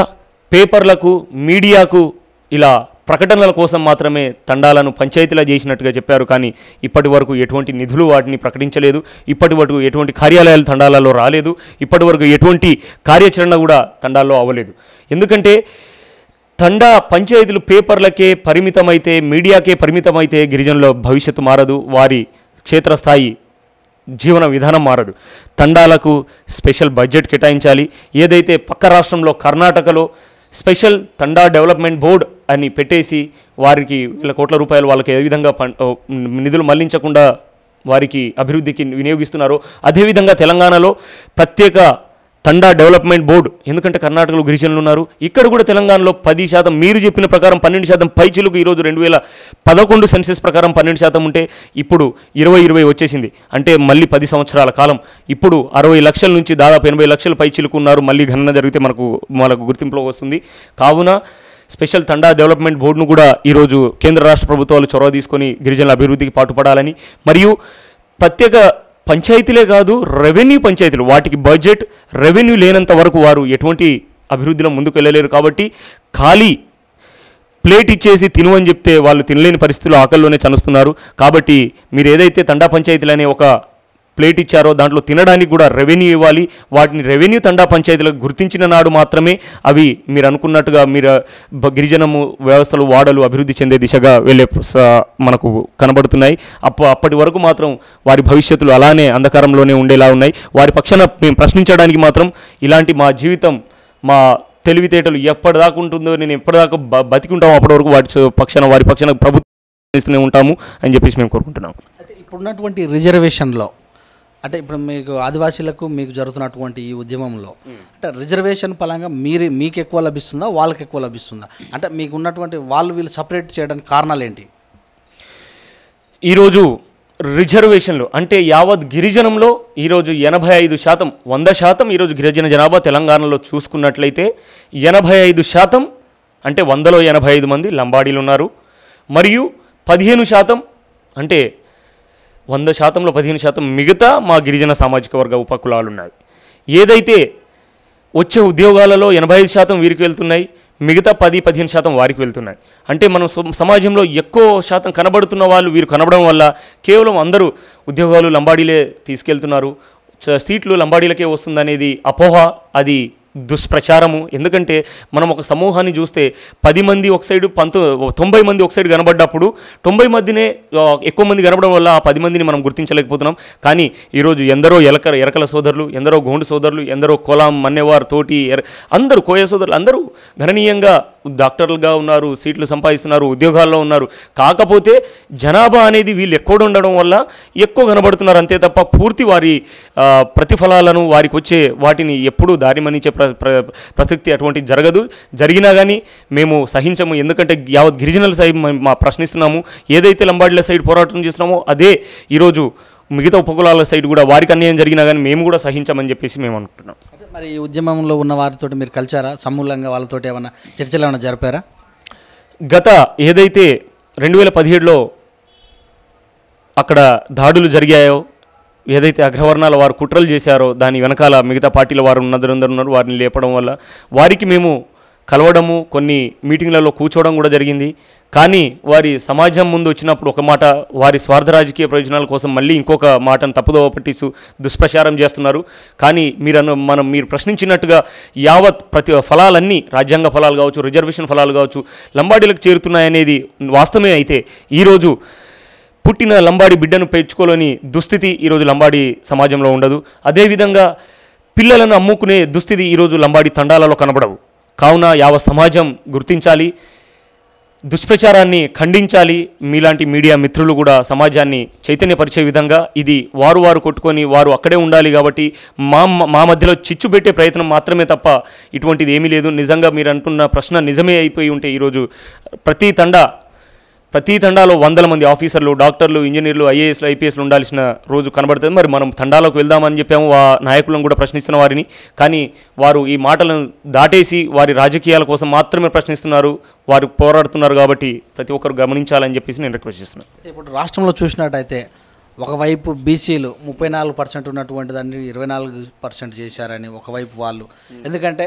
పేపర్లకు, మీడియాకు ఇలా ప్రకటనల కోసం మాత్రమే తండాలను పంచాయతీలా చేసినట్టుగా చెప్పారు. కానీ ఇప్పటి వరకు ఎటువంటి నిధులు వాటిని ప్రకటించలేదు. ఇప్పటి వరకు ఎటువంటి కార్యాలయాలు తండాలలో రాలేదు. ఇప్పటి వరకు ఎటువంటి కార్యాచరణ కూడా తండాల్లో అవ్వలేదు. ఎందుకంటే తండా పంచాయతీలు పేపర్లకే పరిమితమైతే, మీడియాకే పరిమితమైతే గిరిజనుల భవిష్యత్తు మారదు, వారి క్షేత్రస్థాయి జీవన విధానం మారదు. తండాలకు స్పెషల్ బడ్జెట్ కేటాయించాలి. ఏదైతే పక్క రాష్ట్రంలో కర్ణాటకలో స్పెషల్ తండా డెవలప్మెంట్ బోర్డ్ అని పెట్టేసి వారికి వేల కోట్ల రూపాయలు వాళ్ళకి ఏ విధంగా నిధులు మళ్లించకుండా వారికి అభివృద్ధికి వినియోగిస్తున్నారో అదేవిధంగా తెలంగాణలో ప్రత్యేక తండా డెవలప్మెంట్ బోర్డు, ఎందుకంటే కర్ణాటకలో గిరిజనులు ఉన్నారు, ఇక్కడ కూడా తెలంగాణలో 10%, మీరు చెప్పిన ప్రకారం 12% పైచిలకు ఈరోజు 2011 సెన్సెస్ ప్రకారం 12% ఉంటే ఇప్పుడు 2020 వచ్చేసింది. అంటే మళ్ళీ 10 సంవత్సరాల కాలం. ఇప్పుడు 60 లక్షల నుంచి దాదాపు 80 లక్షల పైచిలకు ఉన్నారు. మళ్ళీ గణన జరిగితే మనకు గుర్తింపులో వస్తుంది. కావున స్పెషల్ తండా డెవలప్మెంట్ బోర్డును కూడా ఈరోజు కేంద్ర రాష్ట్ర ప్రభుత్వాలు చొరవ తీసుకొని గిరిజనుల అభివృద్ధికి పాటుపడాలని, మరియు ప్రత్యేక పంచాయతీలే కాదు రెవెన్యూ పంచాయతీలు, వాటికి బడ్జెట్ రెవెన్యూ లేనంత వరకు వారు ఎటువంటి అభివృద్ధిలో ముందుకు వెళ్ళలేరు. కాబట్టి ఖాళీ ప్లేట్ ఇచ్చేసి తిను అని చెప్తే వాళ్ళు తినలేని పరిస్థితుల్లో ఆకలిలోనే చనుస్తున్నారు. కాబట్టి మీరు ఏదైతే తండా పంచాయతీలు అనే ఒక ప్లేట్ ఇచ్చారో దాంట్లో తినడానికి కూడా రెవెన్యూ ఇవ్వాలి. వాటిని రెవెన్యూ తండా పంచాయతీలకు గుర్తించిన నాడు మాత్రమే అవి మీరు అనుకున్నట్టుగా మీరు గిరిజనము వ్యవస్థలు, వాడలు అభివృద్ధి చెందే దిశగా వెళ్ళే మనకు కనబడుతున్నాయి. అప్పటి వరకు మాత్రం వారి భవిష్యత్తులు అలానే అంధకారంలోనే ఉండేలా ఉన్నాయి. వారి పక్షాన మేము ప్రశ్నించడానికి మాత్రం ఇలాంటి మా జీవితం, మా తెలివితేటలు ఎప్పటిదాకా ఉంటుందో, నేను ఎప్పటిదాకా బతికుంటాము అప్పటి వరకు వారి పక్షాన ప్రభుత్వం ఉంటాము అని చెప్పేసి మేము కోరుకుంటున్నాము. అయితే ఇప్పుడున్నటువంటి రిజర్వేషన్లో అంటే ఇప్పుడు మీకు ఆదివాసీలకు మీకు జరుగుతున్నటువంటి ఈ ఉద్యమంలో అంటే రిజర్వేషన్ పరంగా మీకు ఎక్కువ లభిస్తుందా, వాళ్ళకి ఎక్కువ లభిస్తుందా? అంటే మీకు ఉన్నటువంటి వీళ్ళు సపరేట్ చేయడానికి కారణాలు ఏంటి? ఈరోజు రిజర్వేషన్లు అంటే యావత్ గిరిజనంలో ఈరోజు 85%, 100% ఈరోజు గిరిజన జనాభా తెలంగాణలో చూసుకున్నట్లయితే 85% అంటే 100లో 85 మంది లంబాడీలు ఉన్నారు. మరియు 15% అంటే 100%లో 15% మిగతా మా గిరిజన సామాజిక వర్గ ఉపకులాలు ఉన్నాయి. ఏదైతే వచ్చే ఉద్యోగాలలో 85% వీరికి వెళ్తున్నాయి, మిగతా 10-15% వారికి వెళ్తున్నాయి. అంటే మనం సమాజంలో ఎక్కువ శాతం కనబడుతున్న వాళ్ళు వీరు కనబడడం వల్ల కేవలం అందరూ ఉద్యోగాలు లంబాడీలే తీసుకెళ్తున్నారు, సీట్లు లంబాడీలకే వస్తుందనేది అపోహ, అది దుష్ప్రచారము. ఎందుకంటే మనం ఒక సమూహాన్ని చూస్తే 10 మంది ఒక సైడు 90 మంది ఒక సైడు కనబడ్డప్పుడు 90 మందినే ఎక్కువ మంది కనబడడం వల్ల ఆ 10 మందిని మనం గుర్తించలేకపోతున్నాం. కానీ ఈరోజు ఎందరో ఎరకల సోదరులు, ఎందరో గోండు సోదరులు, ఎందరో కోలాం, మన్నెవారు, తోటి అందరూ కోయ సోదరులు అందరూ గణనీయంగా డాక్టర్లుగా ఉన్నారు, సీట్లు సంపాదిస్తున్నారు, ఉద్యోగాల్లో ఉన్నారు. కాకపోతే జనాభా అనేది వీళ్ళు ఎక్కువ ఉండడం వల్ల ఎక్కువ కనబడుతున్నారు అంతే తప్ప పూర్తి వారి ప్రతిఫలాలను వారికి వచ్చే వాటిని ఎప్పుడూ దారి మనించే ప్రసక్తి అటువంటి జరగదు. జరిగినా కానీ మేము సహించము. ఎందుకంటే యావత్ గిరిజనుల సైడ్ మా ప్రశ్నిస్తున్నాము. ఏదైతే లంబాడీల సైడ్ పోరాటం చేస్తున్నామో అదే ఈరోజు మిగతా ఉపకులాల సైడ్ కూడా వారికి అన్యాయం జరిగినా కానీ మేము కూడా సహించమని చెప్పేసి మేము అనుకుంటున్నాం. మరి ఈ ఉద్యమంలో ఉన్న వారితో మీరు కలిసారా? సమూలంగా వాళ్ళతో ఏమైనా చర్చలు ఏమైనా జరిపారా? గత ఏదైతే 2017లో అక్కడ దాడులు జరిగాయో, ఏదైతే అగ్రవర్ణాల వారు కుట్రలు చేశారో దాని వెనకాల మిగతా పార్టీల వారు ఉన్నారు. వారిని లేపడం వల్ల వారికి మేము కలవడము, కొన్ని మీటింగ్లలో కూర్చోవడం కూడా జరిగింది. కానీ వారి సమాజం ముందు వచ్చినప్పుడు ఒక మాట, వారి స్వార్థ రాజకీయ ప్రయోజనాల కోసం మళ్ళీ ఇంకొక మాటను తప్పుదోవ పట్టిస్తూ దుష్ప్రచారం చేస్తున్నారు. కానీ మీరు ప్రశ్నించినట్టుగా యావత్ ఫలాలన్నీ, రాజ్యాంగ ఫలాలు కావచ్చు, రిజర్వేషన్ ఫలాలు కావచ్చు, లంబాడీలకు చేరుతున్నాయనేది వాస్తవమే. అయితే ఈరోజు పుట్టిన లంబాడి బిడ్డను పెంచుకోలేని దుస్థితి ఈరోజు లంబాడి సమాజంలో ఉండదు. అదేవిధంగా పిల్లలను అమ్ముకునే దుస్థితి ఈరోజు లంబాడి తండాలలో కనబడవు. కావున యావత్ సమాజం గుర్తించాలి, దుష్ప్రచారాన్ని ఖండించాలి. మీలాంటి మీడియా మిత్రులు కూడా సమాజాన్ని చైతన్యపరిచే విధంగా ఇది వారు కొట్టుకొని వారు అక్కడే ఉండాలి. కాబట్టి మా మధ్యలో చిచ్చు పెట్టే ప్రయత్నం మాత్రమే తప్ప ఇటువంటిది ఏమీ లేదు. నిజంగా మీరు అంటున్న ప్రశ్న నిజమే అయిపోయి ఉంటే ఈరోజు ప్రతి తండాలో 100 మంది ఆఫీసర్లు, డాక్టర్లు, ఇంజనీర్లు, ఐఏఎస్లు, ఐపీఎస్లు ఉండాల్సిన రోజు కనబడుతుంది. మరి మనం తండాలోకి వెళ్దామని చెప్పాము, నాయకులను కూడా ప్రశ్నిస్తున్న వారిని. కానీ వారు ఈ మాటలను దాటేసి వారి రాజకీయాల కోసం మాత్రమే ప్రశ్నిస్తున్నారు, వారు పోరాడుతున్నారు. కాబట్టి ప్రతి ఒక్కరు గమనించాలని చెప్పేసి నేను రిక్వెస్ట్ చేస్తున్నాను. ఇప్పుడు రాష్ట్రంలో చూసినట్టయితే ఒకవైపు బీసీలు 34% ఉన్నటువంటి దాన్ని 24% చేశారని ఒకవైపు వాళ్ళు, ఎందుకంటే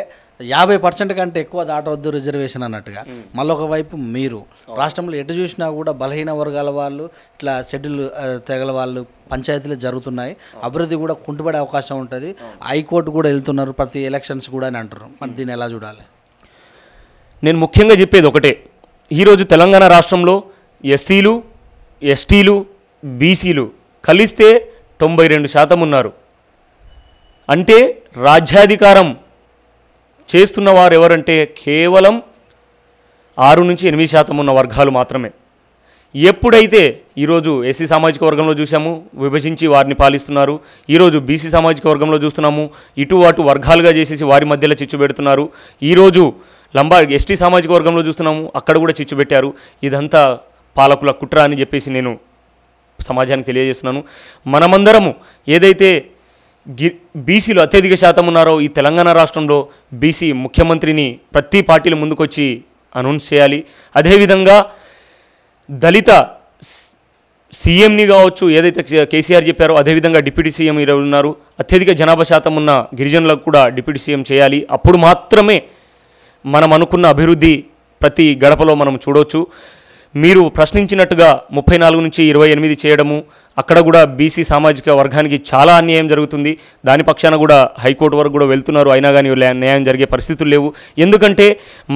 50% కంటే ఎక్కువ దాటవద్దు రిజర్వేషన్ అన్నట్టుగా. మళ్ళీ ఒకవైపు మీరు రాష్ట్రంలో ఎటు చూసినా కూడా బలహీన వర్గాల వాళ్ళు, ఇట్లా షెడ్యూల్ తెగల వాళ్ళు పంచాయతీలు జరుగుతున్నాయి, అభివృద్ధి కూడా కుంటుపడే అవకాశం ఉంటుంది, హైకోర్టు కూడా వెళ్తున్నారు ప్రతి ఎలక్షన్స్ కూడా అని అంటారు. మరి దీన్ని ఎలా చూడాలి? నేను ముఖ్యంగా చెప్పేది ఒకటే, ఈరోజు తెలంగాణ రాష్ట్రంలో ఎస్సీలు, ఎస్టీలు, బీసీలు కలిస్తే 92% ఉన్నారు. అంటే రాజ్యాధికారం చేస్తున్న వారు ఎవరంటే కేవలం 6 నుంచి 8% ఉన్న వర్గాలు మాత్రమే. ఎప్పుడైతే ఈరోజు ఎస్సీ సామాజిక వర్గంలో చూసాము, విభజించి వారిని పాలిస్తున్నారు. ఈరోజు బీసీ సామాజిక వర్గంలో చూస్తున్నాము, ఇటు అటు వర్గాలుగా చేసేసి వారి మధ్యలో చిచ్చు పెడుతున్నారు. ఈరోజు ఎస్టీ సామాజిక వర్గంలో చూస్తున్నాము, అక్కడ కూడా చిచ్చు పెట్టారు. ఇదంతా పాలకుల కుట్ర అని చెప్పేసి నేను సమాజానికి తెలియజేస్తున్నాను. మనమందరము ఏదైతే బీసీలు అత్యధిక శాతం ఉన్నారో ఈ తెలంగాణ రాష్ట్రంలో బీసీ ముఖ్యమంత్రిని ప్రతి పార్టీల ముందుకొచ్చి అనౌన్స్ చేయాలి. అదేవిధంగా దళిత సీఎంని కావచ్చు, ఏదైతే కేసీఆర్ చెప్పారో అదేవిధంగా డిప్యూటీ సీఎం ఈరోజు ఉన్నారు. అత్యధిక జనాభా శాతం ఉన్న గిరిజనులకు కూడా డిప్యూటీ సీఎం చేయాలి. అప్పుడు మాత్రమే మనం అనుకున్న అభివృద్ధి ప్రతి గడపలో మనం చూడవచ్చు. మీరు ప్రశ్నించినట్టుగా 34 నుంచి 28 చేయడము, అక్కడ కూడా బీసీ సామాజిక వర్గానికి చాలా అన్యాయం జరుగుతుంది. దాని పక్షాన కూడా హైకోర్టు వరకు కూడా వెళ్తున్నారు. అయినా కానీ న్యాయం జరిగే పరిస్థితులు లేవు. ఎందుకంటే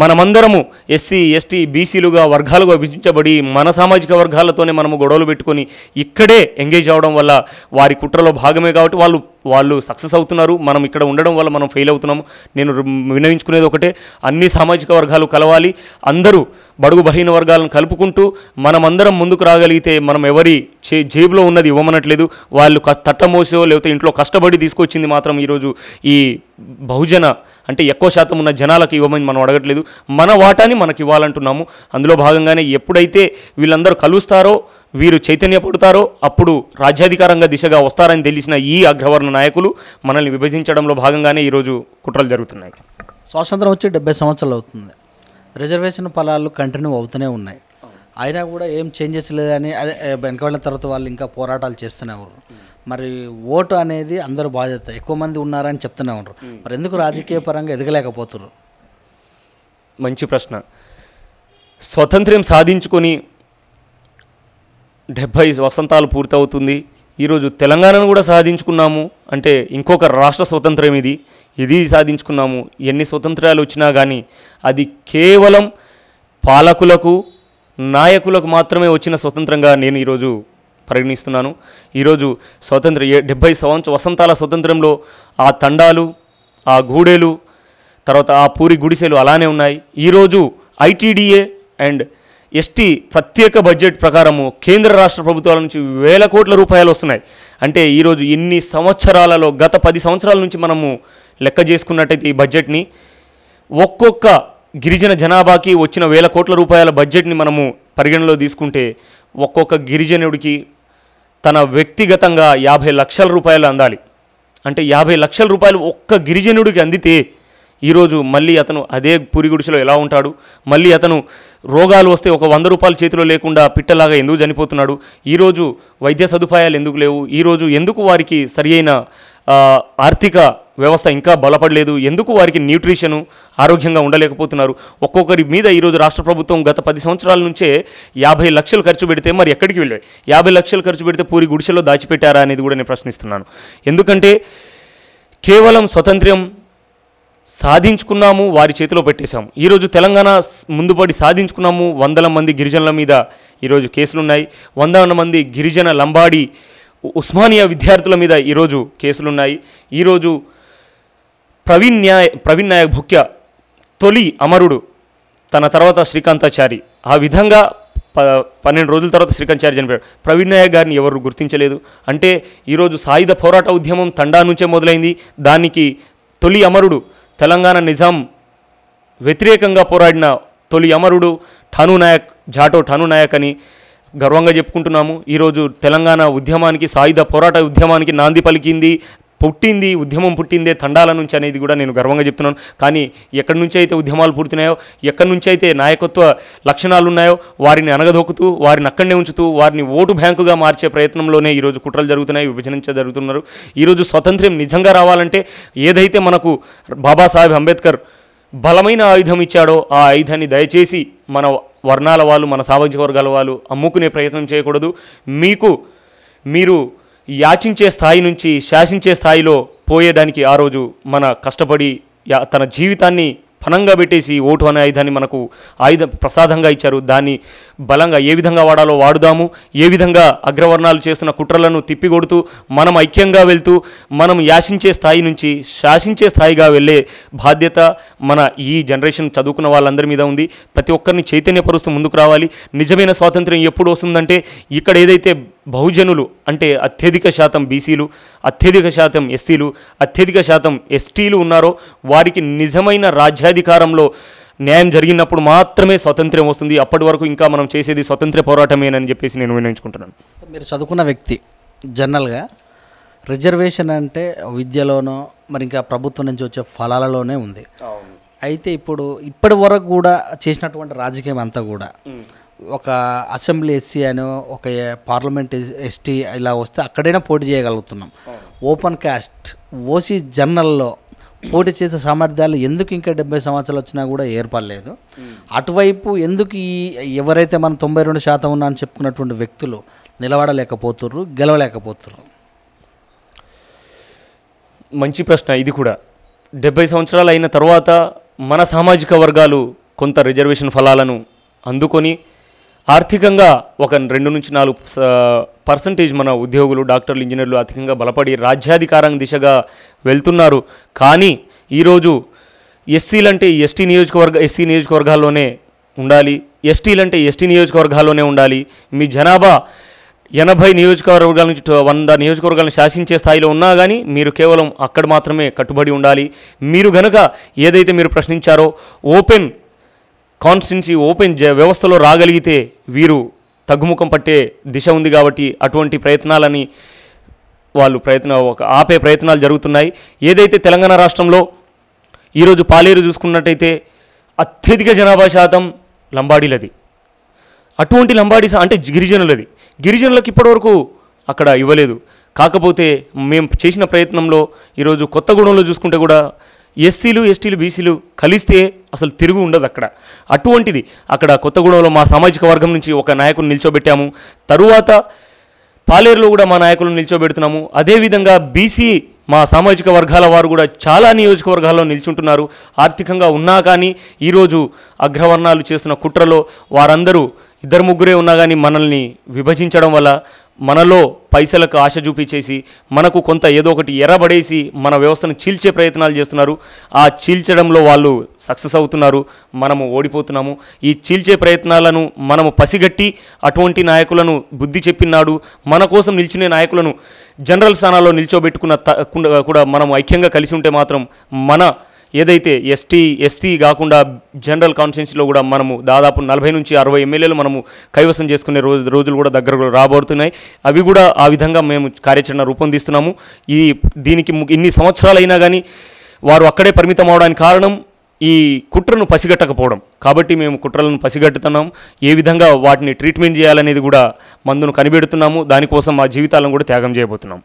మనమందరము ఎస్సీ, ఎస్టీ, బీసీలుగా వర్గాలుగా విభజించబడి మన సామాజిక వర్గాలతోనే మనము గొడవలు పెట్టుకొని ఇక్కడే ఎంగేజ్ అవ్వడం వల్ల వారి కుట్రలో భాగమే. కాబట్టి వాళ్ళు సక్సెస్ అవుతున్నారు, మనం ఇక్కడ ఉండడం వల్ల మనం ఫెయిల్ అవుతున్నాము. నేను వినవించుకునేది ఒకటే, అన్ని సామాజిక వర్గాలు కలవాలి. అందరూ బడుగు బలహీన వర్గాలను కలుపుకుంటూ మనమందరం ముందుకు రాగలిగితే మనం ఎవరి జేబులో ఉన్నది ఇవ్వమనట్లేదు. వాళ్ళు తట్టమోసో లేకపోతే ఇంట్లో కష్టపడి తీసుకొచ్చింది మాత్రం ఈరోజు ఈ బహుజన అంటే ఎక్కువ శాతం ఉన్న జనాలకు ఇవ్వమని మనం అడగట్లేదు. మన వాటాని మనకి ఇవ్వాలంటున్నాము. అందులో భాగంగానే ఎప్పుడైతే వీళ్ళందరూ కలుస్తారో, వీరు చైతన్యపడతారో అప్పుడు రాజ్యాధికారంగా దిశగా వస్తారని తెలిసిన ఈ అగ్రవర్ణ నాయకులు మనల్ని విభజించడంలో భాగంగానే ఈరోజు కుట్రలు జరుగుతున్నాయి. స్వాతంత్రం వచ్చి 70 సంవత్సరాలు అవుతుంది. రిజర్వేషన్ ఫలాలు కంటిన్యూ అవుతూనే ఉన్నాయి. అయినా కూడా ఏం చేంజెస్ లేదని అదే వెనక వెళ్ళిన తర్వాత వాళ్ళు ఇంకా పోరాటాలు చేస్తూనే ఉన్నారు. మరి ఓటు అనేది అందరూ బాధ్యత, ఎక్కువ మంది ఉన్నారని చెప్తూనే ఉన్నారు. మరి ఎందుకు రాజకీయ పరంగా ఎదగలేకపోతున్నారు? మంచి ప్రశ్న. స్వతంత్రం సాధించుకొని 70 వసంతాలు పూర్తవుతుంది. ఈరోజు తెలంగాణను కూడా సాధించుకున్నాము అంటే ఇంకొక రాష్ట్ర స్వతంత్రం ఇది సాధించుకున్నాము. ఎన్ని స్వతంత్రాలు వచ్చినా కానీ అది కేవలం పాలకులకు, నాయకులకు మాత్రమే వచ్చిన స్వతంత్రంగా నేను ఈరోజు పరిగణిస్తున్నాను. ఈరోజు 70 వసంతాల స్వతంత్రంలో ఆ తండాలు, ఆ గూడెలు, తర్వాత ఆ పూరి గుడిసెలు అలానే ఉన్నాయి. ఈరోజు ఐటీడీఏ అండ్ ఎస్టీ ప్రత్యేక బడ్జెట్ ప్రకారము కేంద్ర రాష్ట్ర ప్రభుత్వాల నుంచి వేల కోట్ల రూపాయలు వస్తున్నాయి. అంటే ఈరోజు ఇన్ని సంవత్సరాలలో గత 10 సంవత్సరాల నుంచి మనము లెక్క చేసుకున్నట్టయితే ఈ బడ్జెట్ని ఒక్కొక్క గిరిజన జనాభాకి వచ్చిన వేల కోట్ల రూపాయల బడ్జెట్ని మనము పరిగణలో తీసుకుంటే ఒక్కొక్క గిరిజనుడికి తన వ్యక్తిగతంగా 50 లక్షల రూపాయలు అందాలి. అంటే 50 లక్షల రూపాయలు ఒక్క గిరిజనుడికి అందితే ఈరోజు మళ్ళీ అతను అదే పురిగుడిసెలో ఎలా ఉంటాడు, మళ్ళీ అతను రోగాలు వస్తే ఒక 100 రూపాయలు చేతిలో లేకుండా పిట్టలాగా ఎందుకు చనిపోతున్నాడు, ఈరోజు వైద్య సదుపాయాలు ఎందుకు లేవు, ఈరోజు ఎందుకు వారికి సరియైన ఆర్థిక వ్యవస్థ ఇంకా బలపడలేదు, ఎందుకు వారికి న్యూట్రిషను ఆరోగ్యంగా ఉండలేకపోతున్నారు. ఒక్కొక్కరి మీద ఈరోజు రాష్ట్ర ప్రభుత్వం గత 10 సంవత్సరాల నుంచే 50 లక్షలు ఖర్చు పెడితే మరి ఎక్కడికి వెళ్ళాయి? 50 లక్షలు ఖర్చు పెడితే పూరి గుడిసెలో దాచిపెట్టారా అనేది కూడా నేను ప్రశ్నిస్తున్నాను. ఎందుకంటే కేవలం స్వతంత్రం సాధించుకున్నాము, వారి చేతిలో పెట్టేశాము. ఈరోజు తెలంగాణ ముందుపడి సాధించుకున్నాము, 100 మంది గిరిజనుల మీద ఈరోజు కేసులున్నాయి, 100 మంది గిరిజన లంబాడి ఉస్మానియా విద్యార్థుల మీద ఈరోజు కేసులున్నాయి. ఈరోజు ప్రవీణ్ నాయక్ భుక్య తొలి అమరుడు, తన తర్వాత శ్రీకాంతాచారి, ఆ విధంగా 12 రోజుల తర్వాత శ్రీకాంతాచారి చనిపోయాడు. ప్రవీణ్ నాయక్ గారిని ఎవరు గుర్తించలేదు. అంటే ఈరోజు సాయుధ పోరాట ఉద్యమం తండా నుంచే మొదలైంది. దానికి తొలి అమరుడు తెలంగాణ నిజాం వ్యతిరేకంగా పోరాడిన తొలి అమరుడు జాటో ఠానూ నాయక్ అని గర్వంగా చెప్పుకుంటున్నాము. ఈరోజు తెలంగాణ ఉద్యమానికి, సాయుధ పోరాట ఉద్యమానికి నాంది పలికింది, ఉద్యమం పుట్టిందే తండాల నుంచి అనేది కూడా నేను గర్వంగా చెప్తున్నాను. కానీ ఎక్కడి నుంచి అయితే ఉద్యమాలు పుడుతున్నాయో, ఎక్కడి నుంచి అయితే నాయకత్వ లక్షణాలు ఉన్నాయో వారిని అనగదొక్కుతూ, వారిని అక్కడనే ఉంచుతూ, వారిని ఓటు బ్యాంకుగా మార్చే ప్రయత్నంలోనే ఈరోజు కుట్రలు జరుగుతున్నాయి, జరుగుతున్నారు. ఈరోజు స్వతంత్రం నిజంగా రావాలంటే ఏదైతే మనకు బాబాసాహెబ్ అంబేద్కర్ బలమైన ఆయుధం ఇచ్చాడో ఆ ఆయుధాన్ని దయచేసి మన వర్ణాల వాళ్ళు, మన సామాజిక వర్గాల వాళ్ళు అమ్ముకునే ప్రయత్నం చేయకూడదు. మీరు యాచించే స్థాయి నుంచి శాసించే స్థాయిలో పోయేదానికి ఆ రోజు మన కష్టపడి తన జీవితాన్ని పణంగా పెట్టేసి ఓటు అనే ఆయుధాన్ని మనకు ప్రసాదంగా ఇచ్చారు. దాన్ని బలంగా ఏ విధంగా వాడాలో వాడుదాము. ఏ విధంగా అగ్రవర్ణాలు చేస్తున్న కుట్రలను తిప్పికొడుతూ మనం ఐక్యంగా వెళ్తూ మనం యాశించే స్థాయి నుంచి శాసించే స్థాయిగా వెళ్ళే బాధ్యత మన ఈ జనరేషన్ చదువుకున్న వాళ్ళందరి మీద ఉంది. ప్రతి ఒక్కరిని చైతన్యపరుస్తూ ముందుకు రావాలి. నిజమైన స్వాతంత్ర్యం ఎప్పుడు వస్తుందంటే ఇక్కడ ఏదైతే బహుజనులు అంటే అత్యధిక శాతం బీసీలు, అత్యధిక శాతం ఎస్సీలు, అత్యధిక శాతం ఎస్టీలు ఉన్నారో వారికి నిజమైన రాజ్యాధికారంలో న్యాయం జరిగినప్పుడు మాత్రమే స్వతంత్రం వస్తుంది. అప్పటి వరకు ఇంకా మనం చేసేది స్వతంత్ర పోరాటమేనని చెప్పేసి నేను వినియోగించుకుంటున్నాను. మీరు చదువుకున్న వ్యక్తి జనరల్గా రిజర్వేషన్ అంటే విద్యలోనో మరి ఇంకా ప్రభుత్వం నుంచి వచ్చే ఫలాలలోనే ఉంది. అయితే ఇప్పటి వరకు కూడా చేసినటువంటి రాజకీయం అంతా కూడా ఒక అసెంబ్లీ ఎస్సీ అని ఒక పార్లమెంట్ ఎస్టీ ఇలా వస్తే అక్కడైనా పోటీ చేయగలుగుతున్నాం. ఓపెన్ కాస్ట్ ఓసీ జనరల్లో పోటీ చేసే సామర్థ్యాలు ఎందుకు ఇంకా 70 సంవత్సరాలు వచ్చినా కూడా ఏర్పడలేదు? అటువైపు ఎందుకు ఎవరైతే మనం 92% ఉన్నా అని చెప్పుకున్నటువంటి వ్యక్తులు నిలబడలేకపోతుర్రు, గెలవలేకపోతుర్రు? మంచి ప్రశ్న ఇది కూడా. 70 సంవత్సరాలు అయిన తర్వాత మన సామాజిక వర్గాలు కొంత రిజర్వేషన్ ఫలాలను అందుకొని ఆర్థికంగా ఒక 2 నుంచి 4% మన ఉద్యోగులు, డాక్టర్లు, ఇంజనీర్లు ఆర్థికంగా బలపడి రాజ్యాధికారం దిశగా వెళ్తున్నారు. కానీ ఈరోజు ఎస్సీలంటే ఎస్సీ నియోజకవర్గాల్లోనే ఉండాలి, ఎస్టీలంటే ఎస్టీ నియోజకవర్గాల్లోనే ఉండాలి. మీ జనాభా 80 నియోజకవర్గాల నుంచి 100 నియోజకవర్గాలను శాసించే స్థాయిలో ఉన్నా కానీ మీరు కేవలం అక్కడ మాత్రమే కట్టుబడి ఉండాలి. మీరు గనక ఏదైతే మీరు ప్రశ్నించారో ఓపెన్ కాన్స్టిట్యున్సీ, ఓపెన్ వ్యవస్థలో రాగలిగితే వీరు తగ్గుముఖం పట్టే దిశ ఉంది. కాబట్టి అటువంటి ప్రయత్నాలని ఆపే ప్రయత్నాలు జరుగుతున్నాయి. ఏదైతే తెలంగాణ రాష్ట్రంలో ఈరోజు పాలేరు చూసుకున్నట్టయితే అత్యధిక జనాభా శాతం లంబాడీలది. అటువంటి లంబాడీ అంటే గిరిజనులకు ఇప్పటివరకు అక్కడ ఇవ్వలేదు. కాకపోతే మేము చేసిన ప్రయత్నంలో ఈరోజు కొత్తగూడెంలో చూసుకుంటే కూడా ఎస్సీలు, ఎస్టీలు, బీసీలు కలిస్తే అసలు తిరుగు ఉండదు అక్కడ. అటువంటిది అక్కడ కొత్తగూడెంలో మా సామాజిక వర్గం నుంచి ఒక నాయకుని నిల్చోబెట్టాము. తరువాత పాలేరులో కూడా మా నాయకులను నిల్చోబెడుతున్నాము. అదేవిధంగా బీసీ మా సామాజిక వర్గాల వారు కూడా చాలా నియోజకవర్గాల్లో నిల్చుంటున్నారు. ఆర్థికంగా ఉన్నా కానీ ఈరోజు అగ్రవర్ణాలు చేస్తున్న కుట్రలో వారందరూ 2-3 ఉన్నా కానీ మనల్ని విభజించడం వల్ల మనలో పైసలకు ఆశ చూపించేసి మనకు కొంత ఏదో ఒకటి ఎర్రబడేసి మన వ్యవస్థను చీల్చే ప్రయత్నాలు చేస్తున్నారు. ఆ చీల్చడంలో వాళ్ళు సక్సెస్ అవుతున్నారు, మనము ఓడిపోతున్నాము. ఈ చీల్చే ప్రయత్నాలను మనము పసిగట్టి అటువంటి నాయకులను బుద్ధి చెప్పినాడు, మన కోసం నిలిచిన నాయకులను జనరల్ స్థానాల్లో నిల్చోబెట్టుకున్న కూడా మనం ఐక్యంగా కలిసి ఉంటే మాత్రం మన ఏదైతే ఎస్టీ కాకుండా జనరల్ కాన్స్టిట్యున్సీలో కూడా మనము దాదాపు 40 నుంచి 60 ఎమ్మెల్యేలు మనము కైవసం చేసుకునే రోజులు కూడా దగ్గర రాబోతున్నాయి. అవి కూడా ఆ విధంగా మేము కార్యాచరణ రూపొందిస్తున్నాము. దీనికి ఇన్ని సంవత్సరాలైనా కానీ వారు అక్కడే పరిమితం అవడానికి కారణం ఈ కుట్రను పసిగట్టకపోవడం. కాబట్టి మేము కుట్రలను పసిగట్టుతున్నాము, ఏ విధంగా వాటిని ట్రీట్మెంట్ చేయాలనేది కూడా మందును కనిపెడుతున్నాము. దానికోసం మా జీవితాలను కూడా త్యాగం చేయబోతున్నాం.